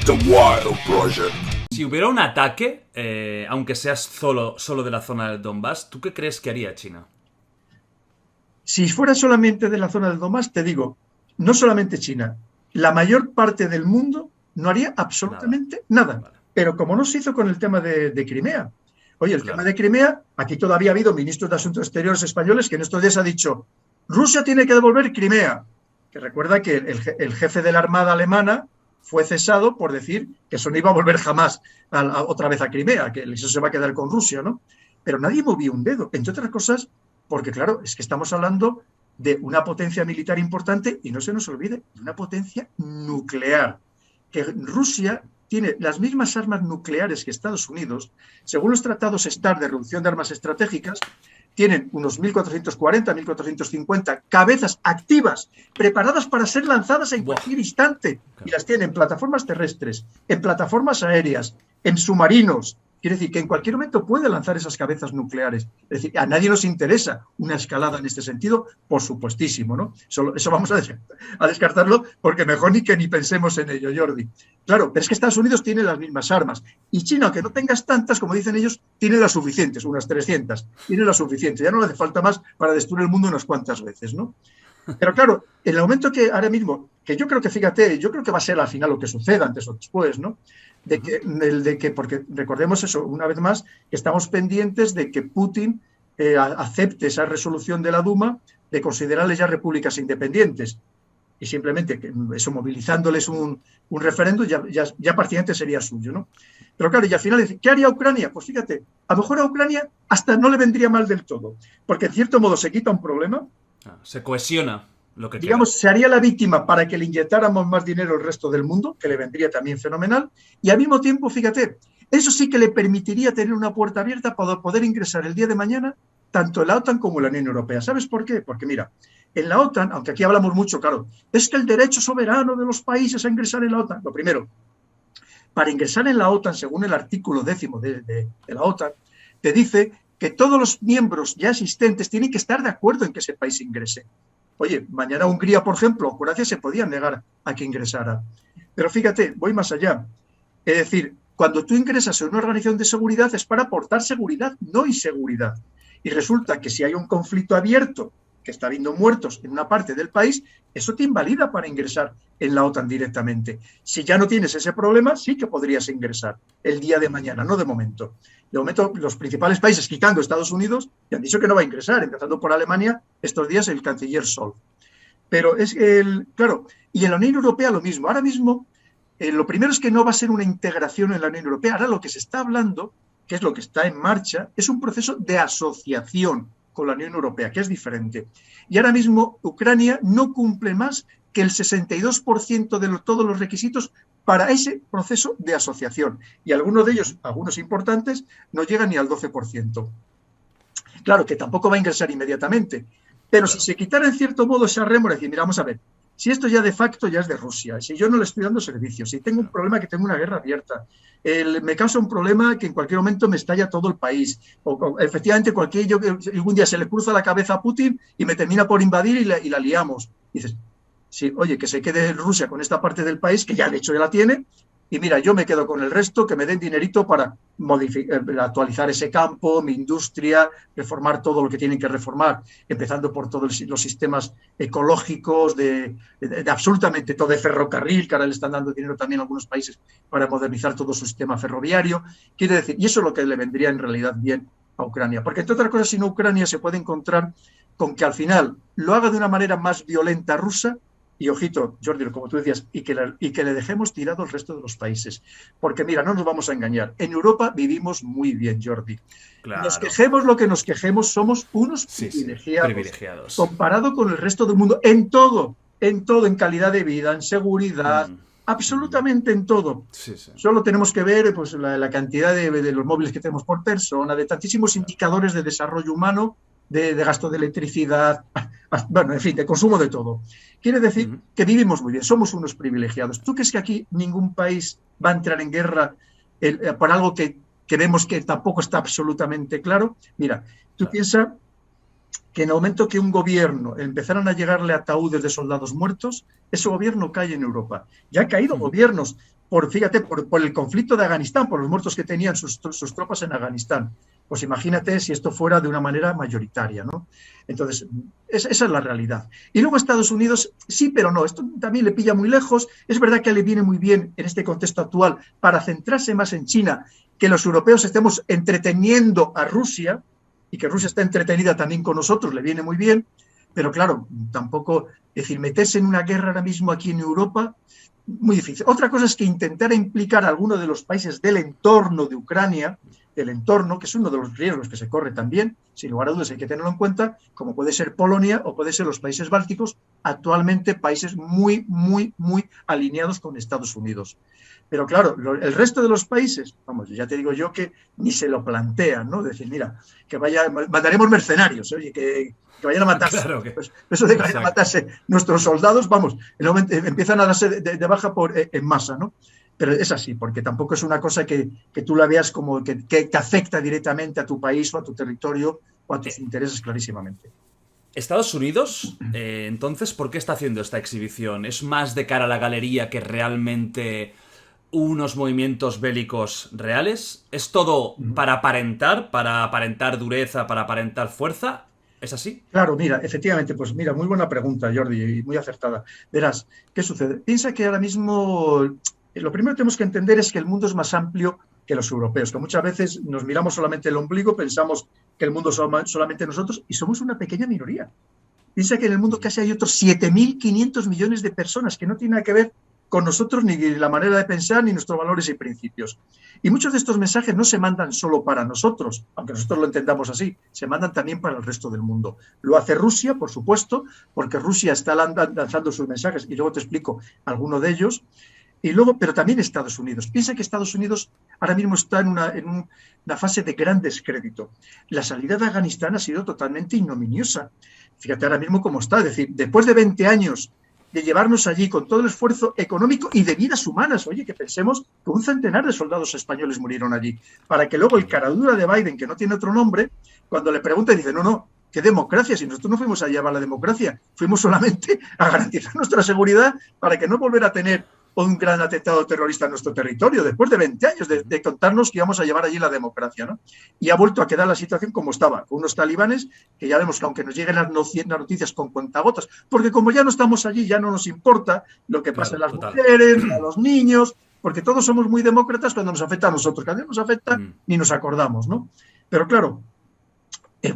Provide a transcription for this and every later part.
The Wild Project. Si hubiera un ataque, aunque sea solo de la zona del Donbass, ¿tú qué crees que haría China? Si fuera solamente de la zona del Donbass, te digo, no solamente China, la mayor parte del mundo no haría absolutamente nada. Vale. Pero como no se hizo con el tema de Crimea. Oye, el Claro. tema de Crimea, aquí todavía ha habido ministros de Asuntos Exteriores españoles que en estos días ha dicho, Rusia tiene que devolver Crimea. Que recuerda que el jefe de la Armada alemana fue cesado por decir que eso no iba a volver jamás otra vez a Crimea, que eso se va a quedar con Rusia, ¿no? Pero nadie movió un dedo, entre otras cosas, porque claro, es que estamos hablando de una potencia militar importante y no se nos olvide, de una potencia nuclear, que Rusia tiene las mismas armas nucleares que Estados Unidos, según los tratados START de reducción de armas estratégicas, tienen unos 1.440, 1.450 cabezas activas, preparadas para ser lanzadas en cualquier instante, y las tienen en plataformas terrestres, en plataformas aéreas, en submarinos. Quiere decir que en cualquier momento puede lanzar esas cabezas nucleares. Es decir, a nadie nos interesa una escalada en este sentido, por supuestísimo, ¿no? Eso vamos a descartarlo porque mejor ni pensemos en ello, Jordi. Claro, pero es que Estados Unidos tiene las mismas armas. Y China, aunque no tengas tantas, como dicen ellos, tiene las suficientes, unas 300. Tiene las suficientes. Ya no le hace falta más para destruir el mundo unas cuantas veces, ¿no? Pero claro, en el momento que ahora mismo, que yo creo que, fíjate, yo creo que va a ser al final lo que suceda antes o después, ¿no? Porque recordemos eso, una vez más, que estamos pendientes de que Putin acepte esa resolución de la Duma de considerarles ya repúblicas independientes. Y simplemente eso, movilizándoles un referéndum, ya parcialmente sería suyo, ¿no? Pero claro, y al final, ¿qué haría Ucrania? Pues fíjate, a lo mejor a Ucrania hasta no le vendría mal del todo, porque en cierto modo se quita un problema. Se cohesiona lo que digamos, queda. se haría la víctima para que le inyectáramos más dinero al resto del mundo, que le vendría también fenomenal, y al mismo tiempo, fíjate, eso sí que le permitiría tener una puerta abierta para poder ingresar el día de mañana tanto en la OTAN como en la Unión Europea. ¿Sabes por qué? Porque mira, en la OTAN, aunque aquí hablamos mucho, claro, es que el derecho soberano de los países a ingresar en la OTAN, lo primero, para ingresar en la OTAN, según el artículo 10 de la OTAN, te dice que todos los miembros ya existentes tienen que estar de acuerdo en que ese país ingrese. Oye, mañana Hungría, por ejemplo, o Croacia se podían negar a que ingresara. Pero fíjate, voy más allá. Es decir, cuando tú ingresas en una organización de seguridad es para aportar seguridad, no inseguridad. Y resulta que si hay un conflicto abierto, que está habiendo muertos en una parte del país, eso te invalida para ingresar en la OTAN directamente. Si ya no tienes ese problema, sí que podrías ingresar el día de mañana, no de momento. De momento, los principales países, quitando Estados Unidos, ya han dicho que no va a ingresar, empezando por Alemania, estos días el canciller Scholz. Pero claro, y en la Unión Europea lo mismo. Ahora mismo, lo primero es que no va a ser una integración en la Unión Europea. Ahora lo que se está hablando, que es lo que está en marcha, es un proceso de asociación con la Unión Europea, que es diferente. Y ahora mismo Ucrania no cumple más que el 62% de todos los requisitos para ese proceso de asociación. Y algunos de ellos, algunos importantes, no llegan ni al 12%. Claro, que tampoco va a ingresar inmediatamente. Pero si se quitara en cierto modo esa rémora, decir, mira, vamos a ver, si esto ya de facto ya es de Rusia, si yo no le estoy dando servicios, si tengo un problema que tengo una guerra abierta, me causa un problema que en cualquier momento me estalla todo el país, o efectivamente algún día se le cruza la cabeza a Putin y me termina por invadir y la liamos. Y dices, sí, oye, que se quede Rusia con esta parte del país, que ya de hecho ya la tiene, y mira, yo me quedo con el resto, que me den dinerito para actualizar ese campo, mi industria, reformar todo lo que tienen que reformar, empezando por todos los sistemas ecológicos, de absolutamente todo, de ferrocarril, que ahora le están dando dinero también a algunos países para modernizar todo su sistema ferroviario. Quiere decir, y eso es lo que le vendría en realidad bien a Ucrania, porque entre otras cosas, si no, Ucrania se puede encontrar con que al final lo haga de una manera más violenta rusa. Y ojito, Jordi, como tú decías, y que le dejemos tirado al resto de los países. Porque mira, no nos vamos a engañar. En Europa vivimos muy bien, Jordi. Claro. Nos quejemos lo que nos quejemos, somos unos privilegiados. Comparado con el resto del mundo, en todo, en calidad de vida, en seguridad, absolutamente en todo. Sí, sí. Solo tenemos que ver pues, la cantidad de los móviles que tenemos por persona, de tantísimos indicadores de desarrollo humano, de gasto de electricidad, bueno, en fin, de consumo de todo. Quiere decir que vivimos muy bien, somos unos privilegiados. ¿Tú crees que aquí ningún país va a entrar en guerra por algo que vemos que tampoco está absolutamente claro? Mira, tú piensas que en el momento que un gobierno empezaran a llegarle ataúdes de soldados muertos, ese gobierno cae en Europa. Ya han caído gobiernos fíjate, por el conflicto de Afganistán, por los muertos que tenían sus tropas en Afganistán. Pues imagínate si esto fuera de una manera mayoritaria, ¿no? Entonces, esa es la realidad. Y luego Estados Unidos, sí, pero no, esto también le pilla muy lejos. Es verdad que le viene muy bien en este contexto actual para centrarse más en China, que los europeos estemos entreteniendo a Rusia y que Rusia esté entretenida también con nosotros, le viene muy bien, pero claro, tampoco, es decir, meterse en una guerra ahora mismo aquí en Europa, muy difícil. Otra cosa es que intentar implicar a alguno de los países del entorno de Ucrania, del entorno, que es uno de los riesgos que se corre también, sin lugar a dudas hay que tenerlo en cuenta, como puede ser Polonia o puede ser los países bálticos, actualmente países muy, muy, muy alineados con Estados Unidos. Pero claro, el resto de los países, vamos, ya te digo yo que ni se lo plantean, ¿no? Decir, mira, que mandaremos mercenarios, oye, que vayan a matarse. Claro que... Pues eso de que vayan a matarse nuestros soldados, vamos, empiezan a darse de baja en masa, ¿no? Pero es así, porque tampoco es una cosa que tú la veas como que te afecta directamente a tu país o a tu territorio o a tus intereses clarísimamente. Estados Unidos, entonces, ¿por qué está haciendo esta exhibición? ¿Es más de cara a la galería que realmente unos movimientos bélicos reales? ¿Es todo para aparentar dureza, para aparentar fuerza? ¿Es así? Claro, mira, efectivamente, pues mira, muy buena pregunta, Jordi, y muy acertada. Verás, ¿qué sucede? Piensa que ahora mismo lo primero que tenemos que entender es que el mundo es más amplio que los europeos, que muchas veces nos miramos solamente el ombligo, pensamos que el mundo somos solamente nosotros y somos una pequeña minoría. Piensa que en el mundo casi hay otros 7.500 millones de personas que no tienen nada que ver con nosotros ni la manera de pensar ni nuestros valores y principios. Y muchos de estos mensajes no se mandan solo para nosotros, aunque nosotros lo entendamos así, se mandan también para el resto del mundo. Lo hace Rusia, por supuesto, porque Rusia está lanzando sus mensajes y luego te explico alguno de ellos. Y luego, pero también Estados Unidos. Piensa que Estados Unidos ahora mismo está en una fase de gran descrédito. La salida de Afganistán ha sido totalmente ignominiosa. Fíjate ahora mismo cómo está. Es decir, después de 20 años de llevarnos allí con todo el esfuerzo económico y de vidas humanas, oye, que pensemos que un centenar de soldados españoles murieron allí, para que luego el caradura de Biden, que no tiene otro nombre, cuando le pregunta dice, no, ¿qué democracia? Si nosotros no fuimos a llevar la democracia, fuimos solamente a garantizar nuestra seguridad para que no volver a tener un gran atentado terrorista en nuestro territorio, después de 20 años de contarnos que íbamos a llevar allí la democracia, ¿no? Y ha vuelto a quedar la situación como estaba, con unos talibanes que ya vemos que aunque nos lleguen las noticias con cuentagotas, porque como ya no estamos allí, ya no nos importa lo que pasa a las mujeres, a los niños, porque todos somos muy demócratas cuando nos afecta a nosotros, cuando nos afecta ni nos acordamos, ¿no? Pero claro,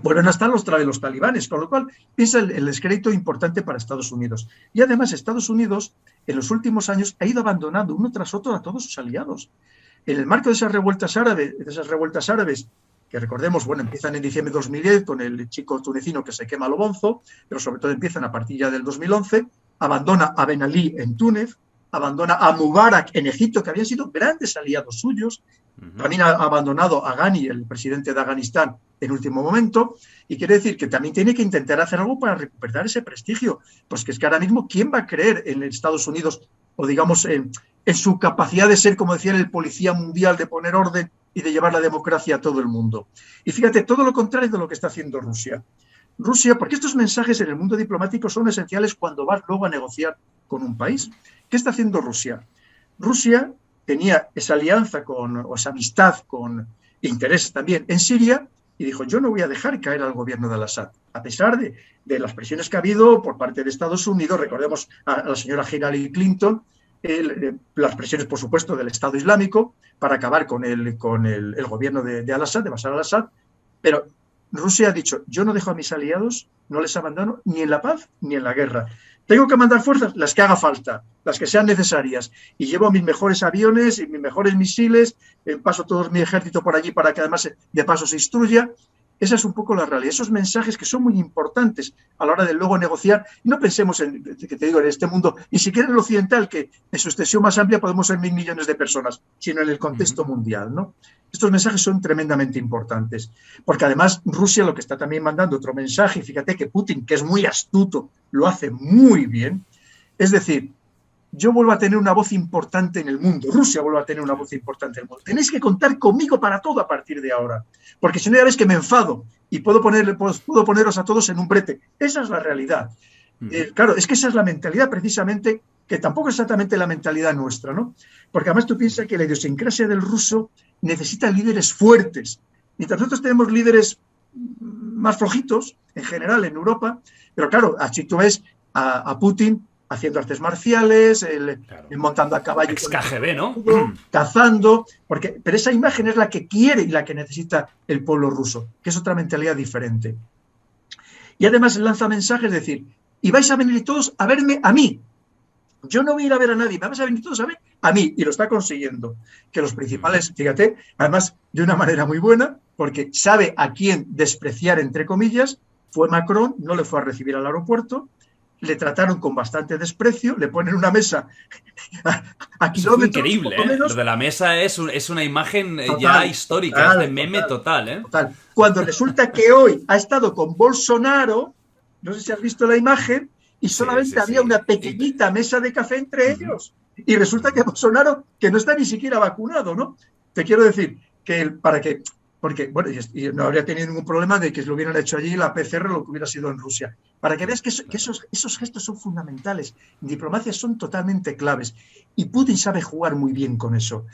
vuelven a estar los talibanes, con lo cual piensa el descrédito importante para Estados Unidos. Y además Estados Unidos en los últimos años ha ido abandonando uno tras otro a todos sus aliados. En el marco de esas revueltas árabes, que recordemos, bueno, empiezan en diciembre de 2010 con el chico tunecino que se quema lo bonzo, pero sobre todo empiezan a partir ya del 2011, abandona a Ben Ali en Túnez, abandona a Mubarak en Egipto, que habían sido grandes aliados suyos, también ha abandonado a Ghani, el presidente de Afganistán, en último momento, y quiere decir que también tiene que intentar hacer algo para recuperar ese prestigio. Pues que es que ahora mismo, ¿quién va a creer en Estados Unidos o digamos en su capacidad de ser, como decía, el policía mundial, de poner orden y de llevar la democracia a todo el mundo? Y fíjate, todo lo contrario de lo que está haciendo Rusia. Rusia, porque estos mensajes en el mundo diplomático son esenciales cuando vas luego a negociar con un país. ¿Qué está haciendo Rusia? Rusia tenía esa alianza o esa amistad con intereses también en Siria y dijo, yo no voy a dejar caer al gobierno de Al-Assad, a pesar de las presiones que ha habido por parte de Estados Unidos. Recordemos a la señora Hillary Clinton, las presiones, por supuesto, del Estado Islámico para acabar con el gobierno de Al-Assad, de Bashar al-Assad, pero Rusia ha dicho, yo no dejo a mis aliados, no les abandono ni en la paz ni en la guerra. Tengo que mandar fuerzas, las que haga falta, las que sean necesarias, y llevo mis mejores aviones y mis mejores misiles, paso todo mi ejército por allí para que además de paso se instruya. Esa es un poco la realidad. Esos mensajes que son muy importantes a la hora de luego negociar. No pensemos que te digo, en este mundo, ni siquiera en el occidental, que en su extensión más amplia podemos ser 1.000 millones de personas, sino en el contexto mundial, ¿no? Estos mensajes son tremendamente importantes, porque además Rusia lo que está también mandando otro mensaje, y fíjate que Putin, que es muy astuto, lo hace muy bien, es decir, yo vuelvo a tener una voz importante en el mundo, Rusia vuelve a tener una voz importante en el mundo. Tenéis que contar conmigo para todo a partir de ahora, porque si no ya ves que me enfado y puedo poneros a todos en un brete. Esa es la realidad. Claro, es que esa es la mentalidad precisamente que tampoco es exactamente la mentalidad nuestra, ¿no? Porque además tú piensas que la idiosincrasia del ruso necesita líderes fuertes, mientras nosotros tenemos líderes más flojitos, en general, en Europa, pero claro, así tú ves a Putin haciendo artes marciales, Claro. montando a caballo. Ex-KGB, ¿no? Cazando, pero esa imagen es la que quiere y la que necesita el pueblo ruso, que es otra mentalidad diferente. Y además lanza mensajes, es decir, y vais a venir todos a verme a mí. Yo no voy a ir a ver a nadie, vamos a venir todos a ver a mí, y lo está consiguiendo. Que los principales, fíjate, además de una manera muy buena, porque sabe a quién despreciar, entre comillas, fue Macron, no le fue a recibir al aeropuerto, le trataron con bastante desprecio, le ponen una mesa a kilómetros. Es increíble, ¿eh? Lo de la mesa es una imagen total, ya histórica, total, es de meme total, ¿eh? Total. Cuando resulta que hoy ha estado con Bolsonaro, no sé si has visto la imagen, y solamente había una pequeñita mesa de café entre ellos. Y resulta que Bolsonaro, que no está ni siquiera vacunado, ¿no? Te quiero decir que porque, bueno, y no habría tenido ningún problema de que lo hubieran hecho allí la PCR lo que hubiera sido en Rusia. Para que veas que esos gestos son fundamentales. En diplomacia son totalmente claves. Y Putin sabe jugar muy bien con eso.